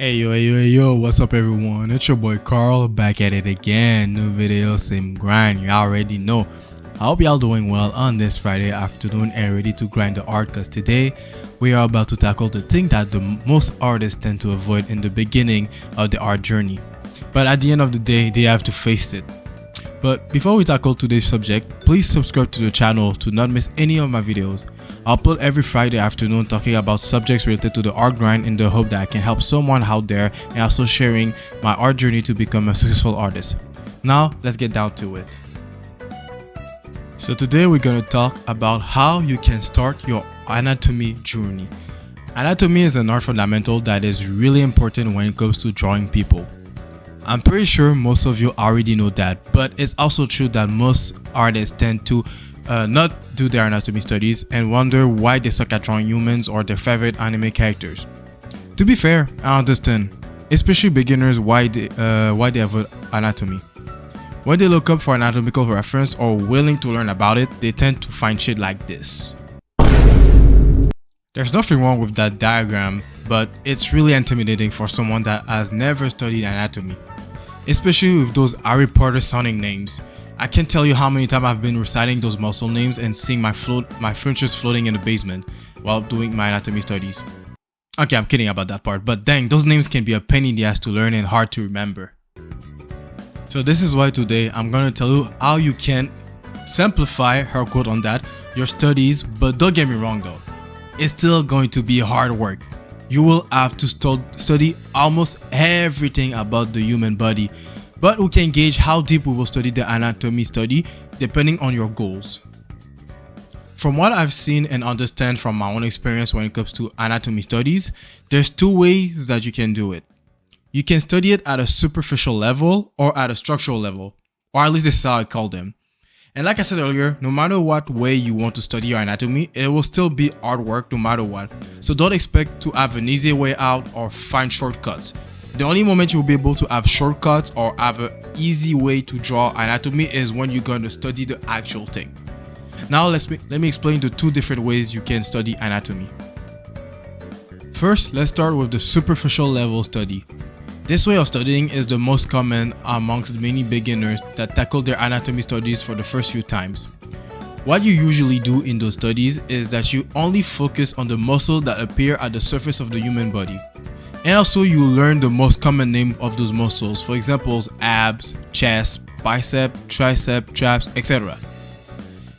Hey yo, what's up everyone? It's your boy Carl back at it again. New video, same grind, you already know. I hope y'all doing well on this Friday afternoon and ready to grind the art, cause today we are about to tackle the thing that the most artists tend to avoid in the beginning of the art journey. But at the end of the day, they have to face it. But before we tackle today's subject, please subscribe to the channel to not miss any of my videos. I upload every Friday afternoon talking about subjects related to the art grind in the hope that I can help someone out there and also sharing my art journey to become a successful artist. Now, let's get down to it. So today we're going to talk about how you can start your anatomy journey. Anatomy is an art fundamental that is really important when it comes to drawing people. I'm pretty sure most of you already know that, but it's also true that most artists tend to not do their anatomy studies and wonder why they suck at drawing humans or their favorite anime characters. To be fair, I understand, especially beginners, why they avoid anatomy. When they look up for anatomical reference or willing to learn about it, they tend to find shit like this. There's nothing wrong with that diagram, but it's really intimidating for someone that has never studied anatomy, especially with those Harry Potter sounding names. I can't tell you how many times I've been reciting those muscle names and seeing my furnitures floating in the basement while doing my anatomy studies. Okay, I'm kidding about that part, but dang, those names can be a pain in the ass to learn and hard to remember. So this is why today I'm gonna tell you how you can simplify, her quote on that, your studies, but don't get me wrong though, it's still going to be hard work. You will have to study almost everything about the human body, but we can gauge how deep we will study the anatomy study depending on your goals. From what I've seen and understand from my own experience when it comes to anatomy studies, there's two ways that you can do it. You can study it at a superficial level or at a structural level, or at least this is how I call them. And like I said earlier, no matter what way you want to study your anatomy, it will still be hard work no matter what. So don't expect to have an easy way out or find shortcuts. The only moment you'll be able to have shortcuts or have an easy way to draw anatomy is when you're going to study the actual thing. Now let me explain the two different ways you can study anatomy. First, let's start with the superficial level study. This way of studying is the most common amongst many beginners that tackle their anatomy studies for the first few times. What you usually do in those studies is that you only focus on the muscles that appear at the surface of the human body. And also you learn the most common name of those muscles, for example, abs, chest, bicep, tricep, traps, etc.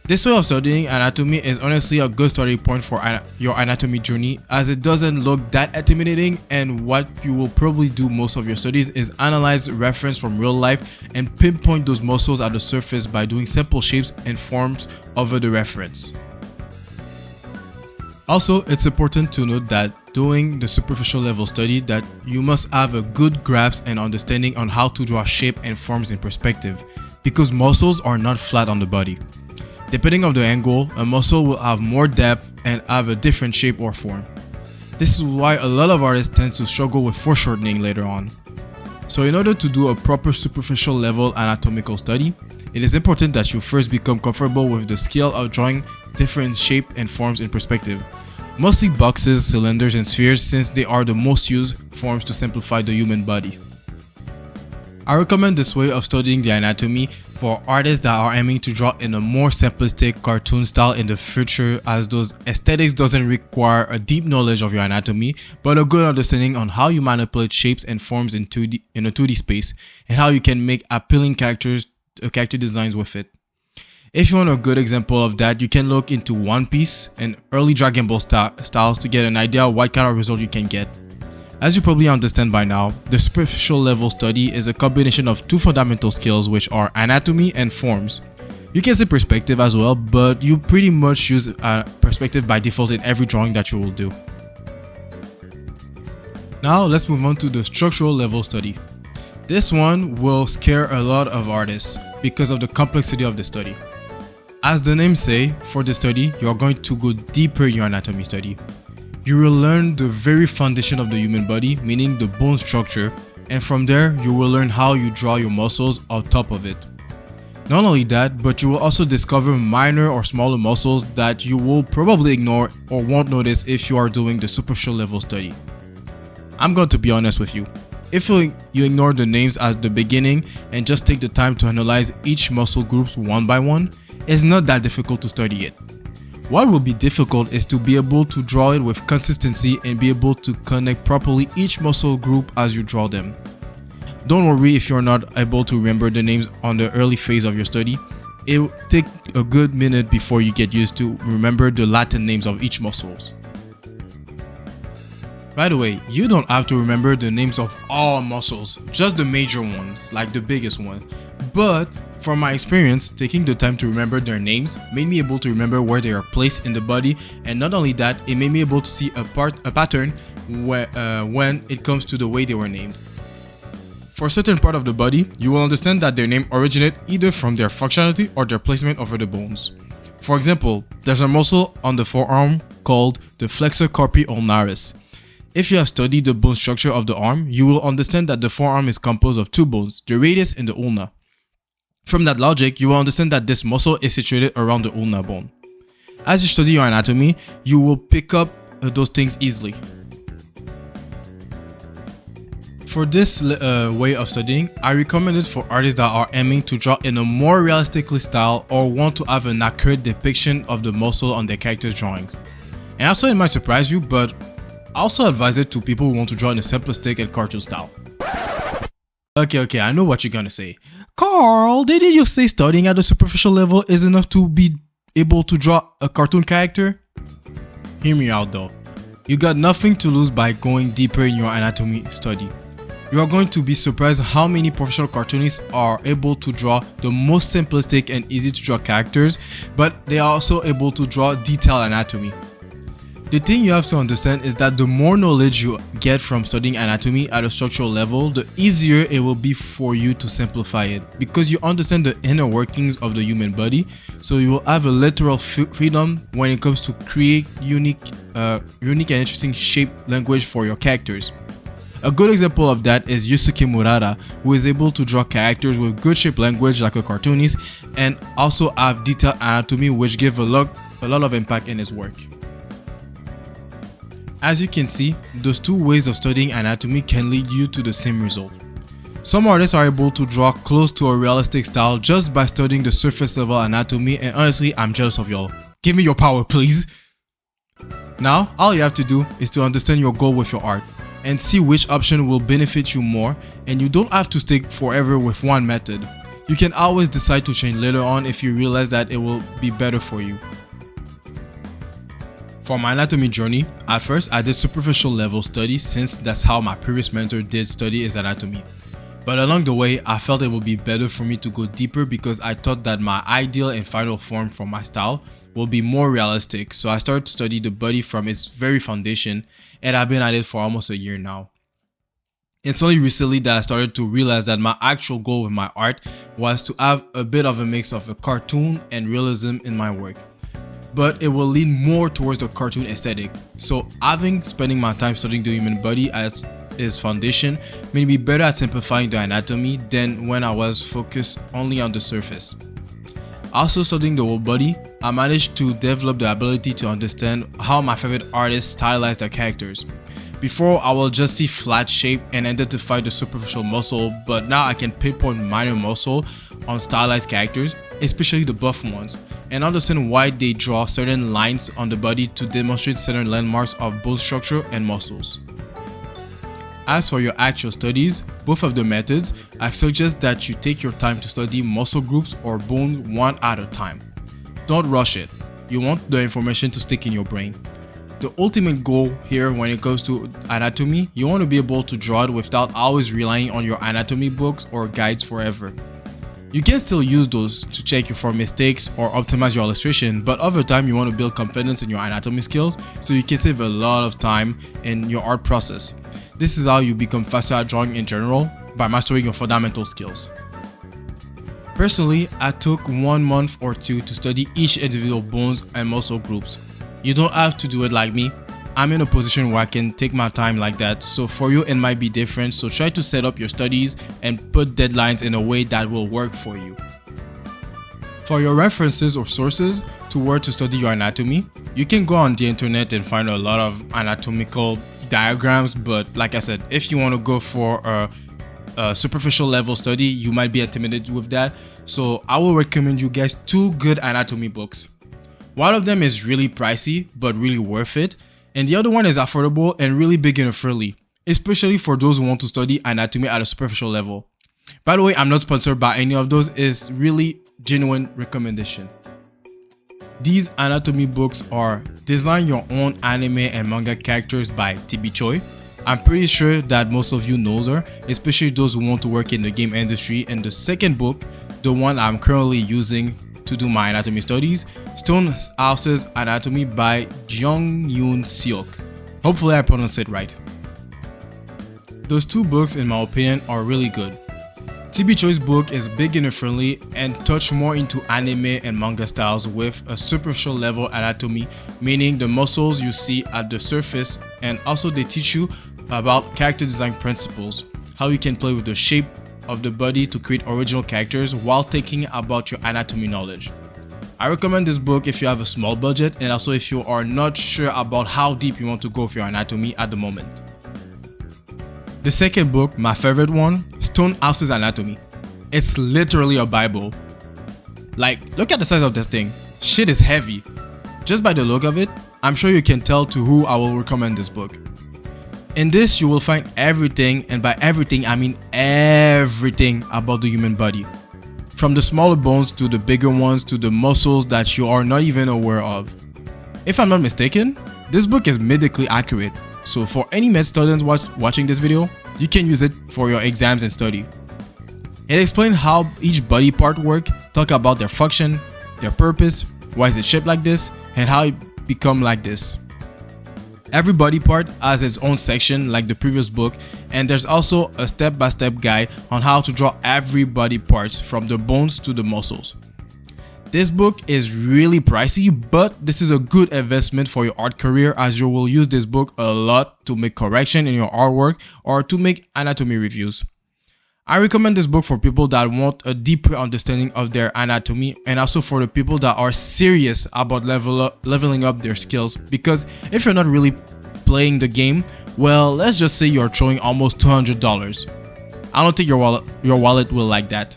This way of studying anatomy is honestly a good starting point for your anatomy journey, as it doesn't look that intimidating, and what you will probably do most of your studies is analyze reference from real life and pinpoint those muscles at the surface by doing simple shapes and forms over the reference. Also, it's important to note that doing the superficial level study that you must have a good grasp and understanding on how to draw shape and forms in perspective, because muscles are not flat on the body. Depending on the angle, a muscle will have more depth and have a different shape or form. This is why a lot of artists tend to struggle with foreshortening later on. So in order to do a proper superficial level anatomical study, it is important that you first become comfortable with the skill of drawing different shapes and forms in perspective. Mostly boxes, cylinders, and spheres, since they are the most used forms to simplify the human body. I recommend this way of studying the anatomy for artists that are aiming to draw in a more simplistic cartoon style in the future, as those aesthetics doesn't require a deep knowledge of your anatomy, but a good understanding on how you manipulate shapes and forms in a 2D space, and how you can make appealing character designs with it. If you want a good example of that, you can look into One Piece and early Dragon Ball styles to get an idea of what kind of result you can get. As you probably understand by now, the superficial level study is a combination of two fundamental skills, which are anatomy and forms. You can say perspective as well, but you pretty much use perspective by default in every drawing that you will do. Now let's move on to the structural level study. This one will scare a lot of artists because of the complexity of the study. As the name say, for the study, you are going to go deeper in your anatomy study. You will learn the very foundation of the human body, meaning the bone structure, and from there you will learn how you draw your muscles on top of it. Not only that, but you will also discover minor or smaller muscles that you will probably ignore or won't notice if you are doing the superficial level study. I'm going to be honest with you. If you ignore the names at the beginning and just take the time to analyze each muscle groups one by one, it's not that difficult to study it. What will be difficult is to be able to draw it with consistency and be able to connect properly each muscle group as you draw them. Don't worry if you're not able to remember the names on the early phase of your study. It will take a good minute before you get used to remember the Latin names of each muscles. By the way, you don't have to remember the names of all muscles, just the major ones, like the biggest one. But from my experience, taking the time to remember their names made me able to remember where they are placed in the body, and not only that, it made me able to see a pattern when it comes to the way they were named. For a certain part of the body, you will understand that their name originate either from their functionality or their placement over the bones. For example, there's a muscle on the forearm called the flexor carpi ulnaris. If you have studied the bone structure of the arm, you will understand that the forearm is composed of two bones, the radius and the ulna. From that logic, you will understand that this muscle is situated around the ulna bone. As you study your anatomy, you will pick up those things easily. For this way of studying, I recommend it for artists that are aiming to draw in a more realistically style or want to have an accurate depiction of the muscle on their character's drawings. And also, it might surprise you, but I also advise it to people who want to draw in a simplistic and cartoon style. Okay, I know what you're gonna say. Carl, didn't you say studying at a superficial level is enough to be able to draw a cartoon character? Hear me out though. You got nothing to lose by going deeper in your anatomy study. You are going to be surprised how many professional cartoonists are able to draw the most simplistic and easy to draw characters, but they are also able to draw detailed anatomy. The thing you have to understand is that the more knowledge you get from studying anatomy at a structural level, the easier it will be for you to simplify it, because you understand the inner workings of the human body, so you will have a literal freedom when it comes to create unique and interesting shaped language for your characters. A good example of that is Yusuke Murata, who is able to draw characters with good shaped language like a cartoonist and also have detailed anatomy, which give a lot of impact in his work. As you can see, those two ways of studying anatomy can lead you to the same result. Some artists are able to draw close to a realistic style just by studying the surface level anatomy, and honestly, I'm jealous of y'all. Give me your power, please. Now, all you have to do is to understand your goal with your art and see which option will benefit you more, and you don't have to stick forever with one method. You can always decide to change later on if you realize that it will be better for you. For my anatomy journey, at first I did superficial level study since that's how my previous mentor did study his anatomy. But along the way, I felt it would be better for me to go deeper because I thought that my ideal and final form for my style will be more realistic. So I started to study the body from its very foundation, and I've been at it for almost a year now. It's only recently that I started to realize that my actual goal with my art was to have a bit of a mix of a cartoon and realism in my work. But it will lean more towards the cartoon aesthetic. So spending my time studying the human body as its foundation made me better at simplifying the anatomy than when I was focused only on the surface. Also studying the whole body, I managed to develop the ability to understand how my favorite artists stylize their characters. Before, I will just see flat shape and identify the superficial muscle, but now I can pinpoint minor muscle on stylized characters, especially the buff ones, and understand why they draw certain lines on the body to demonstrate certain landmarks of bone structure and muscles. As for your actual studies, both of the methods, I suggest that you take your time to study muscle groups or bones one at a time. Don't rush it. You want the information to stick in your brain. The ultimate goal here when it comes to anatomy, you want to be able to draw it without always relying on your anatomy books or guides forever. You can still use those to check for mistakes or optimize your illustration, but over time you want to build confidence in your anatomy skills so you can save a lot of time in your art process. This is how you become faster at drawing in general, by mastering your fundamental skills. Personally, I took 1 month or 2 to study each individual bones and muscle groups. You don't have to do it like me. I'm in a position where I can take my time like that, so for you it might be different, so try to set up your studies and put deadlines in a way that will work for you. For your references or sources to where to study your anatomy, you can go on the internet and find a lot of anatomical diagrams, but like I said, if you want to go for a superficial level study, you might be intimidated with that. So I will recommend you guys 2 good anatomy books. One of them is really pricey but really worth it, and the other one is affordable and really beginner friendly, especially for those who want to study anatomy at a superficial level. By the way, I'm not sponsored by any of those. It's really genuine recommendation. These anatomy books are Design Your Own Anime and Manga Characters by TB Choi. I'm pretty sure that most of you knows her, especially those who want to work in the game industry. And the second book, the one I'm currently using to do my anatomy studies, Stone House's Anatomy by Jung Yoon Seok. Hopefully I pronounced it right. Those 2 books, in my opinion, are really good. TB Choi's book is beginner friendly and touch more into anime and manga styles with a superficial level anatomy, meaning the muscles you see at the surface, and also they teach you about character design principles, how you can play with the shape of the body to create original characters while thinking about your anatomy knowledge. I recommend this book if you have a small budget and also if you are not sure about how deep you want to go with your anatomy at the moment. The second book, my favorite one, Stone House's Anatomy. It's literally a Bible. Like, look at the size of this thing. Shit is heavy. Just by the look of it, I'm sure you can tell to who I will recommend this book. In this, you will find everything, and by everything, I mean everything about the human body. From the smaller bones to the bigger ones to the muscles that you are not even aware of. If I'm not mistaken, this book is medically accurate. So for any med students watching this video, you can use it for your exams and study. It explains how each body part works, talk about their function, their purpose, why is it shaped like this, and how it become like this. Every body part has its own section like the previous book, and there's also a step-by-step guide on how to draw every body parts from the bones to the muscles. This book is really pricey, but this is a good investment for your art career as you will use this book a lot to make correction in your artwork or to make anatomy reviews. I recommend this book for people that want a deeper understanding of their anatomy and also for the people that are serious about leveling up their skills, because if you're not really playing the game, well, let's just say you're throwing almost $200. I don't think your wallet will like that.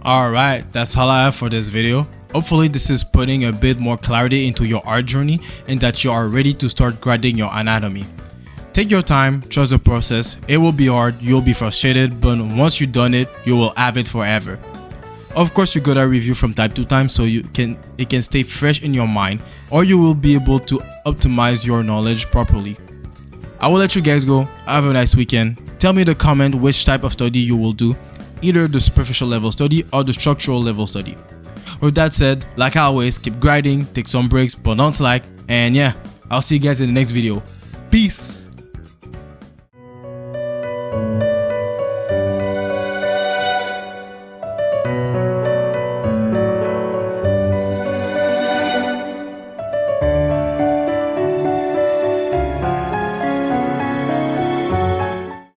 Alright, that's all I have for this video. Hopefully this is putting a bit more clarity into your art journey and that you are ready to start grading your anatomy. Take your time, trust the process. It will be hard, you'll be frustrated, but once you've done it, you will have it forever. Of course, you gotta review from time to time so it can stay fresh in your mind, or you will be able to optimize your knowledge properly. I will let you guys go. Have a nice weekend. Tell me in the comment which type of study you will do, either the superficial level study or the structural level study. With that said, like always, keep grinding, take some breaks, but don't slack, and yeah, I'll see you guys in the next video. Peace!